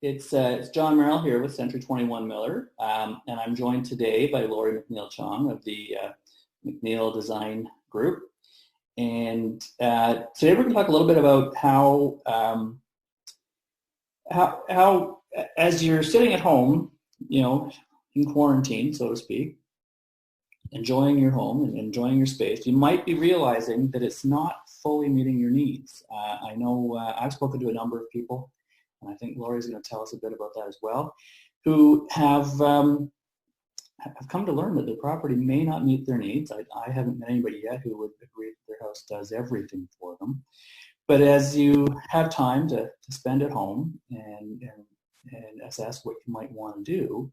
It's John Merrill here with Century 21 Miller, and I'm joined today by Lori McNeil-Chong of the McNeil Design Group. And today we're going to talk a little bit about how as you're sitting at home, in quarantine, so to speak, enjoying your home and enjoying your space, you might be realizing that it's not fully meeting your needs. I know I've spoken to a number of people, and I think Lori's going to tell us a bit about that as well, who have come to learn that their property may not meet their needs. I haven't met anybody yet who would agree that their house does everything for them. But as you have time to spend at home and assess what you might want to do,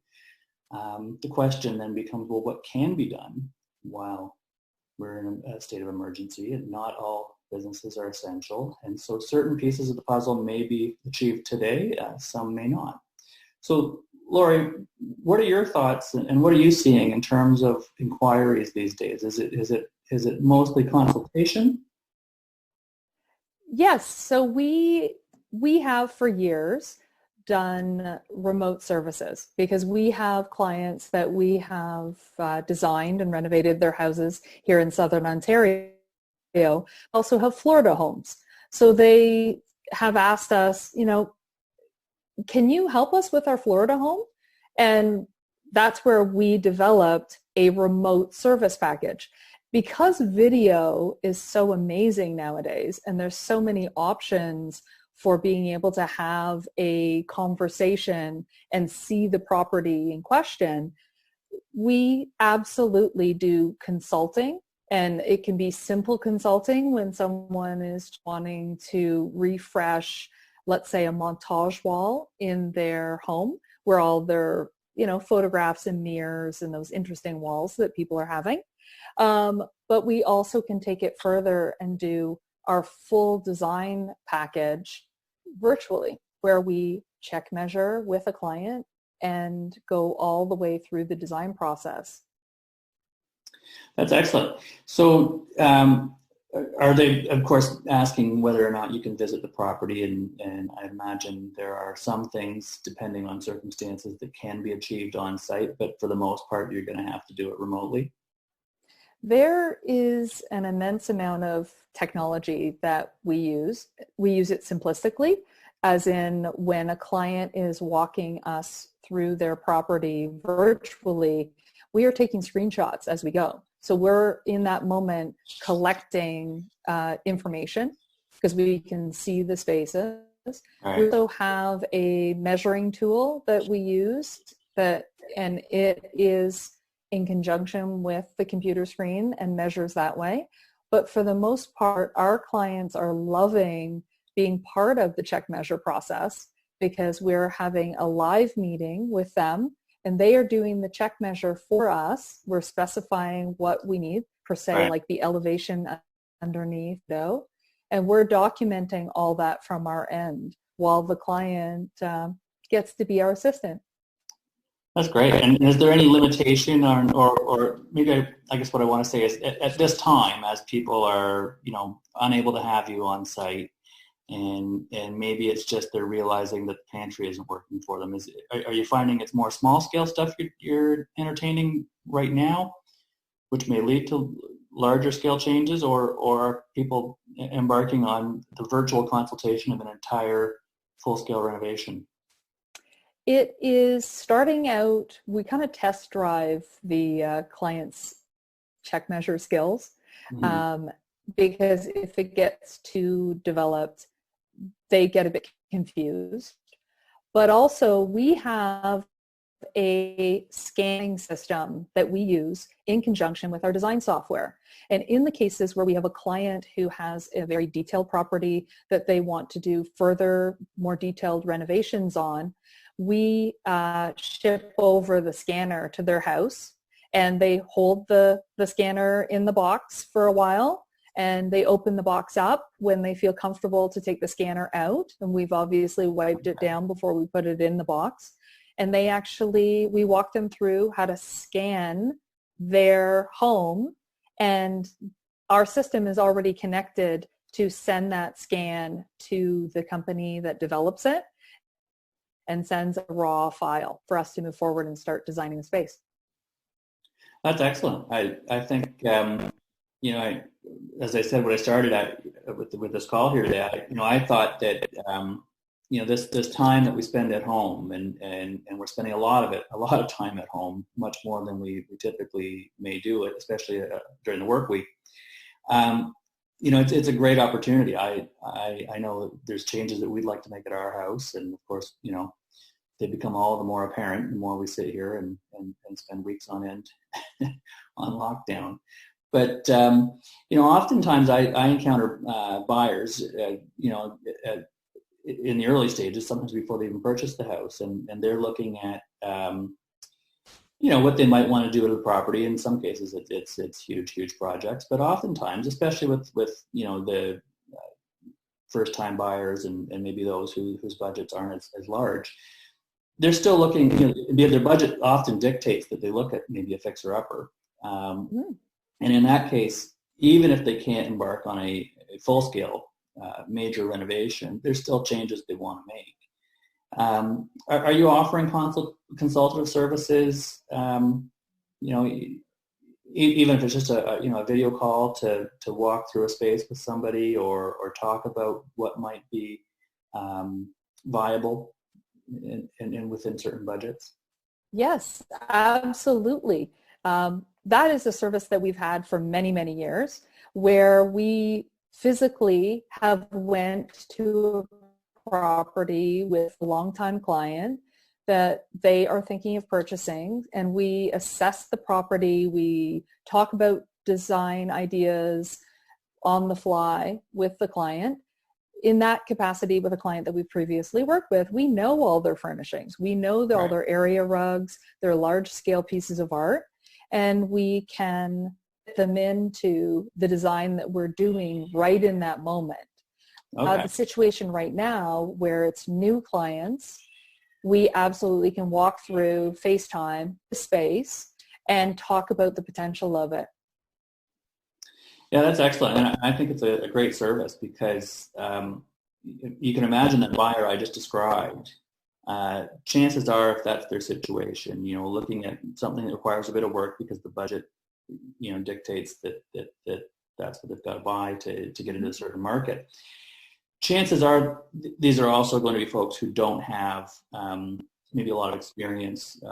the question then becomes, well, what can be done while we're in a state of emergency? And not all businesses are essential. And so certain pieces of the puzzle may be achieved today, some may not. So Lori, what are your thoughts and what are you seeing in terms of inquiries these days? Is it mostly consultation? Yes, so we have for years done remote services because we have clients that we have designed and renovated their houses here in Southern Ontario, also have Florida homes. So they have asked us, can you help us with our Florida home? And that's where we developed a remote service package. Because video is so amazing nowadays, and there's so many options for being able to have a conversation and see the property in question, we absolutely do consulting. And it can be simple consulting when someone is wanting to refresh, let's say, a montage wall in their home where all their, photographs and mirrors and those interesting walls that people are having. But we also can take it further and do our full design package virtually, where we check measure with a client and go all the way through the design process. That's excellent. So are they, of course, asking whether or not you can visit the property, and I imagine there are some things, depending on circumstances, that can be achieved on site, but for the most part, you're going to have to do it remotely? There is an immense amount of technology that we use. We use it simplistically, as in when a client is walking us through their property virtually, we are taking screenshots as we go. So we're in that moment collecting information because we can see the spaces. Right. We also have a measuring tool that we use and it is in conjunction with the computer screen and measures that way. But for the most part, our clients are loving being part of the check measure process because we're having a live meeting with them and they are doing the check measure for us. We're specifying what we need, per se, right, like the elevation underneath, though, and we're documenting all that from our end while the client gets to be our assistant. That's great. And is there any limitation or maybe I guess what I want to say is at this time, as people are, unable to have you on site and maybe it's just they're realizing that the pantry isn't working for them. Are you finding it's more small scale stuff you're entertaining right now, which may lead to larger scale changes, or are people embarking on the virtual consultation of an entire full scale renovation? It is starting out, we kind of test drive the client's check measure skills, because if it gets too developed, they get a bit confused. But also we have a scanning system that we use in conjunction with our design software. And in the cases where we have a client who has a very detailed property that they want to do further, more detailed renovations on, we ship over the scanner to their house and they hold the scanner in the box for a while and they open the box up when they feel comfortable to take the scanner out. And we've obviously wiped it down before we put it in the box. And we walk them through how to scan their home, and our system is already connected to send that scan to the company that develops it. and sends a raw file for us to move forward and start designing the space. That's excellent. I think, as I said, when I started with this call here today, I thought that, this time that we spend at home and we're spending a lot of time at home, much more than we typically may do it, especially during the work week. It's a great opportunity. I know there's changes that we'd like to make at our house, and of course, they become all the more apparent the more we sit here and spend weeks on end on lockdown. But oftentimes I encounter buyers, in the early stages, sometimes before they even purchase the house, and they're looking at what they might want to do to the property. In some cases, it's huge projects, but oftentimes, especially with the first-time buyers and maybe those whose budgets aren't as large, they're still looking. Their budget often dictates that they look at maybe a fixer-upper, and in that case, even if they can't embark on a full-scale major renovation, there's still changes they want to make. Are you offering consultative services? Even if it's just a video call to walk through a space with somebody or talk about what might be viable and within certain budgets? Yes, absolutely. That is a service that we've had for many, many years, where we physically have went to a property with a longtime client that they are thinking of purchasing, and we assess the property. We talk about design ideas on the fly with the client. In that capacity with a client that we previously worked with, we know all their furnishings. We know all their area rugs, their large scale pieces of art, and we can fit them into the design that we're doing right in that moment. Okay. The situation right now where it's new clients, we absolutely can walk through FaceTime the space and talk about the potential of it. Yeah, that's excellent. And I think it's a great service because you can imagine that buyer I just described, chances are, if that's their situation, looking at something that requires a bit of work because the budget, dictates that that's what they've got to buy to get into a certain market. Chances are these are also going to be folks who don't have maybe a lot of experience,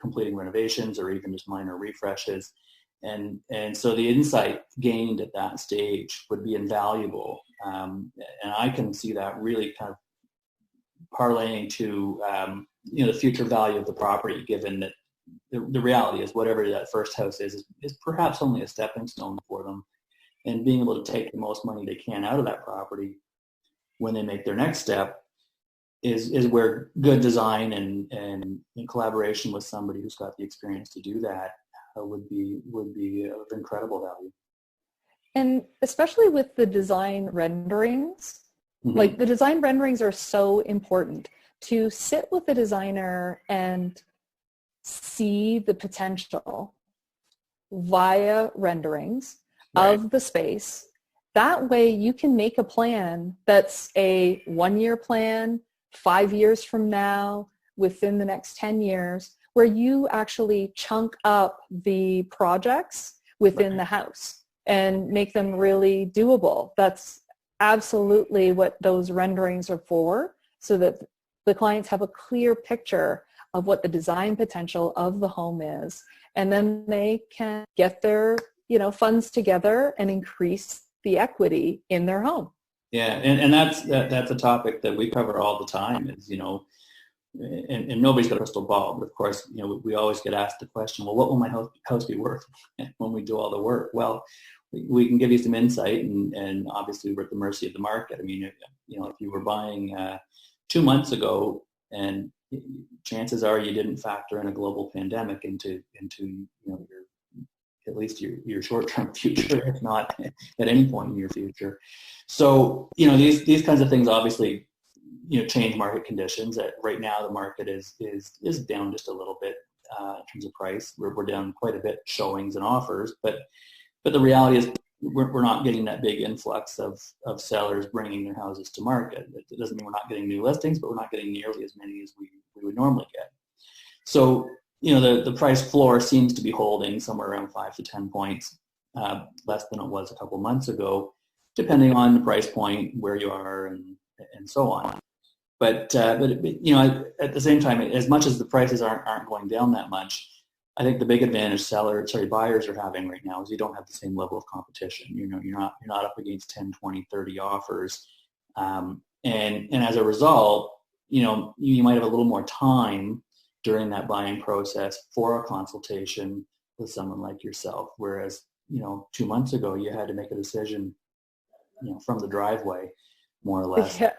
completing renovations or even just minor refreshes. And so the insight gained at that stage would be invaluable. And I can see that really kind of parlaying to, the future value of the property, given that the reality is whatever that first house is perhaps only a stepping stone for them. And being able to take the most money they can out of that property when they make their next step is where good design and in collaboration with somebody who's got the experience to do that would be of incredible value. And especially with the design renderings, like the design renderings are so important. To sit with the designer and see the potential via renderings of the space. That way you can make a plan that's a 1-year plan, 5 years from now, within the next 10 years, where you actually chunk up the projects within the house and make them really doable. That's absolutely what those renderings are for, so that the clients have a clear picture of what the design potential of the home is, and then they can get their funds together and increase the equity in their home. Yeah, and that's a topic that we cover all the time. Is and nobody's got a crystal ball, but of course, we always get asked the question, well, what will my house be worth when we do all the work? Well, we can give you some insight, and obviously we're at the mercy of the market. I mean, if you were buying 2 months ago, and chances are you didn't factor in a global pandemic into your at least your short-term future, if not at any point in your future. So these kinds of things obviously change market conditions. Right now the market is down just a little bit in terms of price. We're down quite a bit showings and offers, but the reality is we're not getting that big influx of sellers bringing their houses to market. It doesn't mean we're not getting new listings, but we're not getting nearly as many as we would normally get. So, the price floor seems to be holding somewhere around 5 to 10 points, less than it was a couple months ago, depending on the price point, where you are, and so on. But at the same time, as much as the prices aren't going down that much, I think the big advantage buyers are having right now is you don't have the same level of competition. You're not up against 10, 20, 30 offers, and as a result, you might have a little more time during that buying process for a consultation with someone like yourself. Whereas 2 months ago you had to make a decision, from the driveway, more or less. Yeah,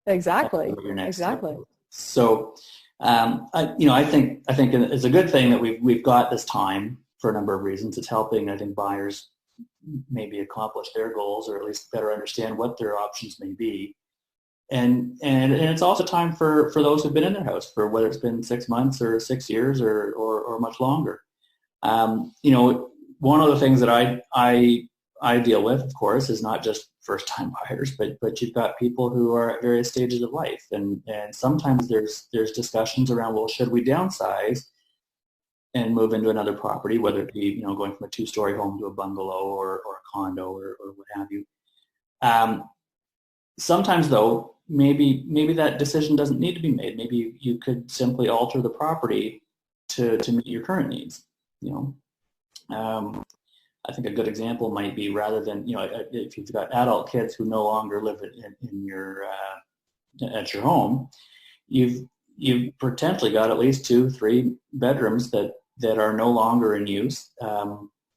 exactly. Exactly. So. I think it's a good thing that we've got this time for a number of reasons. It's helping, I think, buyers maybe accomplish their goals, or at least better understand what their options may be. And it's also time for those who've been in their house for whether it's been 6 months or 6 years or much longer. One of the things that I deal with, of course, is not just first-time buyers, but you've got people who are at various stages of life, and sometimes there's discussions around, well, should we downsize and move into another property, whether it be going from a 2-story home to a bungalow or a condo or what have you. Sometimes though, maybe that decision doesn't need to be made. Maybe you could simply alter the property to meet your current needs. I think a good example might be, rather than, if you've got adult kids who no longer live in your at your home, you've potentially got at least 2-3 bedrooms that are no longer in use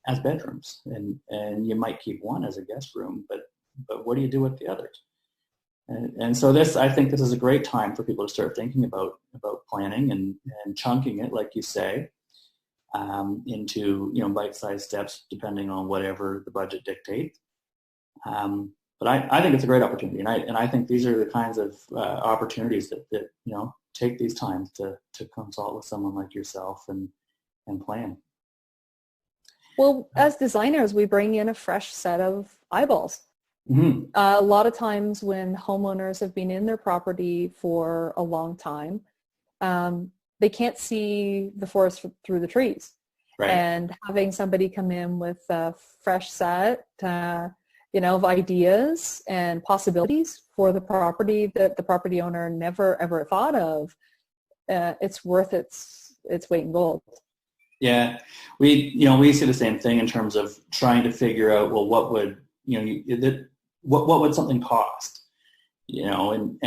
as bedrooms, and you might keep one as a guest room, but what do you do with the others? And so I think this is a great time for people to start thinking about planning and chunking it, like you say, into bite-sized steps, depending on whatever the budget dictates. But I think it's a great opportunity, and I think these are the kinds of opportunities that take these times to consult with someone like yourself and plan. Well, as designers, we bring in a fresh set of eyeballs. Mm-hmm. A lot of times when homeowners have been in their property for a long time, they can't see the forest through the trees. Right. And having somebody come in with a fresh set, of ideas and possibilities for the property that the property owner never ever thought of, it's worth its weight in gold. Yeah, we see the same thing in terms of trying to figure out, well, what would what would something cost? And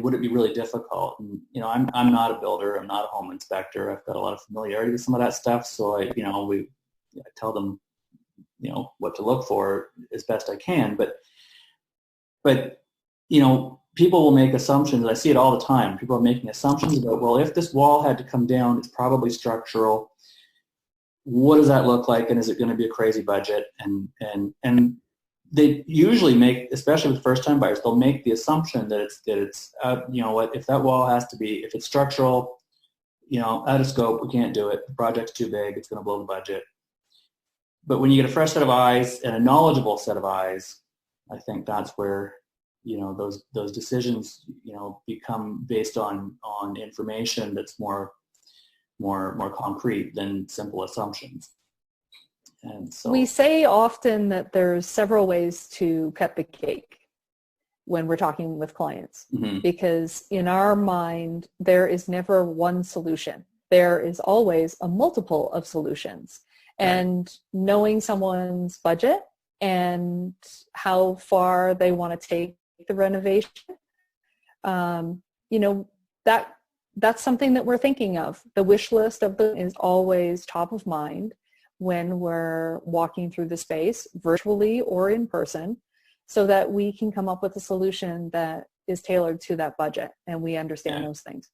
would it be really difficult? And I'm not a builder, I'm not a home inspector. I've got a lot of familiarity with some of that stuff, so I tell them what to look for as best I can. But people will make assumptions. I see it all the time. People are making assumptions about, well, if this wall had to come down, it's probably structural. What does that look like, and is it going to be a crazy budget? And they usually make, especially with first-time buyers, they'll make the assumption that it's if that wall has to be, if it's structural, out of scope, we can't do it. The project's too big, it's going to blow the budget. But when you get a fresh set of eyes and a knowledgeable set of eyes, I think that's where those decisions become based on information that's more concrete than simple assumptions. And so we say often that there's several ways to cut the cake when we're talking with clients, mm-hmm. because in our mind, there is never one solution. There is always a multiple of solutions. Right. And knowing someone's budget and how far they want to take the renovation, that's something that we're thinking of. The wish list of them is always top of mind when we're walking through the space, virtually or in person, so that we can come up with a solution that is tailored to that budget, and we understand those things.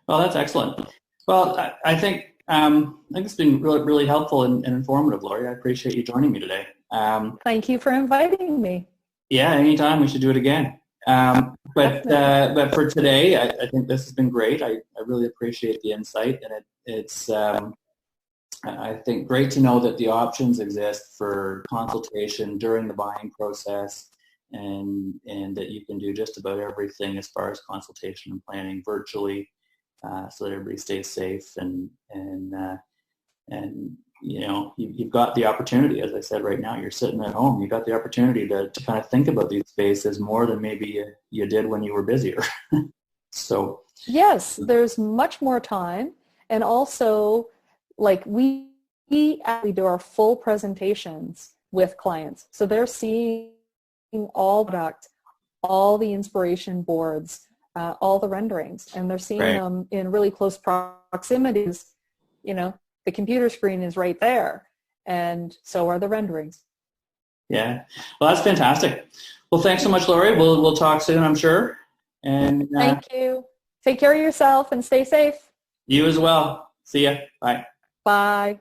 Well, that's excellent. Well, I think it's been really, really helpful and informative, Lori. I appreciate you joining me today. Thank you for inviting me. Yeah, anytime. We should do it again. But for today, I think this has been great. I really appreciate the insight, and I think great to know that the options exist for consultation during the buying process, and that you can do just about everything as far as consultation and planning virtually, so that everybody stays safe, and you know, you've got the opportunity, as I said, right now you're sitting at home, you've got the opportunity to kind of think about these spaces more than maybe you did when you were busier. So yes, there's much more time, and also like we actually do our full presentations with clients, so they're seeing all product, all the inspiration boards, all the renderings, and they're seeing them in really close proximities. You know, the computer screen is right there, and so are the renderings. Yeah, well, that's fantastic. Well, thanks so much, Lori. We'll talk soon, I'm sure. And thank you. Take care of yourself and stay safe. You as well. See ya. Bye. Bye.